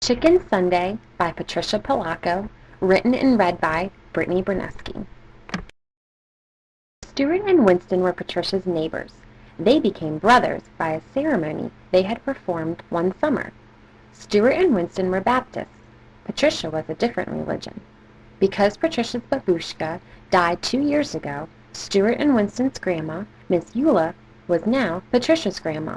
Chicken Sunday by Patricia Polacco, written and read by Brittany Berneski. Stuart and Winston were Patricia's neighbors. They became brothers by a ceremony they had performed one summer. Stuart and Winston were Baptists. Patricia was a different religion. Because Patricia's babushka died 2 years ago, Stuart and Winston's grandma, Miss Eula, was now Patricia's grandma.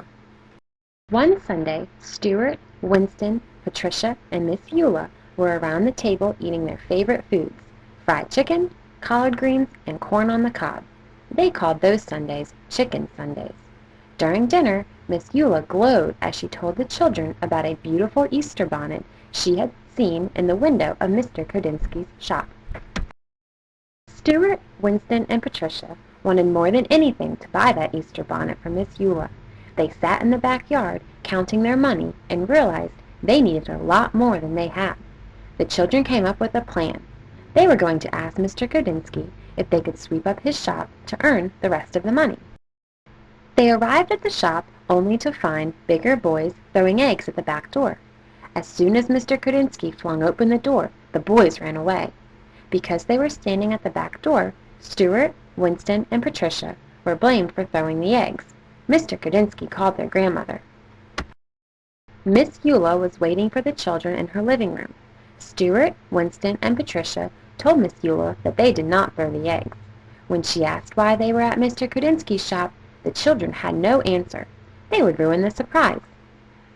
One Sunday, Stuart, Winston, Patricia, and Miss Eula were around the table eating their favorite foods, fried chicken, collard greens, and corn on the cob. They called those Sundays Chicken Sundays. During dinner, Miss Eula glowed as she told the children about a beautiful Easter bonnet she had seen in the window of Mr. Kodinsky's shop. Stuart, Winston, and Patricia wanted more than anything to buy that Easter bonnet for Miss Eula. They sat in the backyard counting their money and realized they needed a lot more than they had. The children came up with a plan. They were going to ask Mr. Kodinsky if they could sweep up his shop to earn the rest of the money. They arrived at the shop only to find bigger boys throwing eggs at the back door. As soon as Mr. Kodinsky flung open the door, the boys ran away. Because they were standing at the back door, Stuart, Winston, and Patricia were blamed for throwing the eggs. Mr. Kodinsky called their grandmother. Miss Eula was waiting for the children in her living room. Stuart, Winston, and Patricia told Miss Eula that they did not throw the eggs. When she asked why they were at Mr. Kodinsky's shop, the children had no answer. They would ruin the surprise.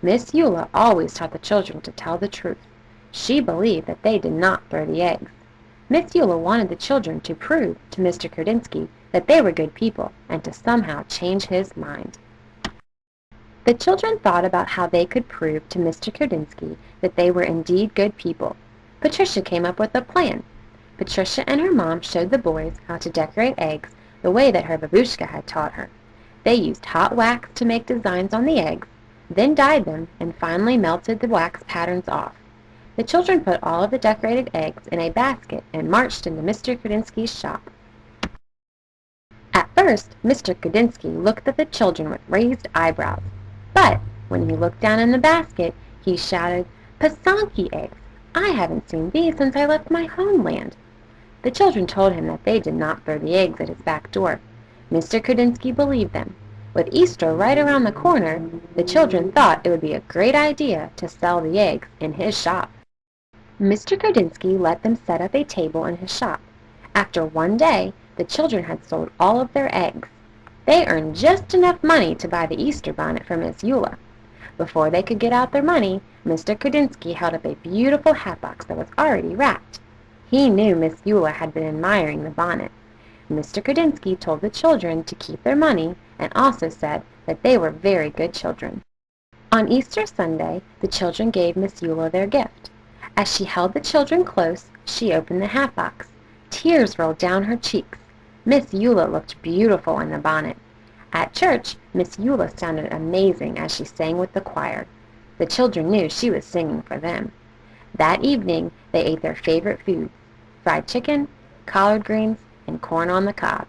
Miss Eula always taught the children to tell the truth. She believed that they did not throw the eggs. Miss Eula wanted the children to prove to Mr. Kodinsky that they were good people and to somehow change his mind. The children thought about how they could prove to Mr. Kodinsky that they were indeed good people. Patricia came up with a plan. Patricia and her mom showed the boys how to decorate eggs the way that her babushka had taught her. They used hot wax to make designs on the eggs, then dyed them, and finally melted the wax patterns off. The children put all of the decorated eggs in a basket and marched into Mr. Kodinsky's shop. At first, Mr. Kodinsky looked at the children with raised eyebrows. But when he looked down in the basket, he shouted, "Pasanki eggs! I haven't seen these since I left my homeland." The children told him that they did not throw the eggs at his back door. Mr. Kodinsky believed them. With Easter right around the corner, the children thought it would be a great idea to sell the eggs in his shop. Mr. Kodinsky let them set up a table in his shop. After one day, the children had sold all of their eggs. They earned just enough money to buy the Easter bonnet for Miss Eula. Before they could get out their money, Mr. Kodinsky held up a beautiful hat box that was already wrapped. He knew Miss Eula had been admiring the bonnet. Mr. Kodinsky told the children to keep their money and also said that they were very good children. On Easter Sunday, the children gave Miss Eula their gift. As she held the children close, she opened the hat box. Tears rolled down her cheeks. Miss Eula looked beautiful in the bonnet. At church, Miss Eula sounded amazing as she sang with the choir. The children knew she was singing for them. That evening, they ate their favorite foods, fried chicken, collard greens, and corn on the cob.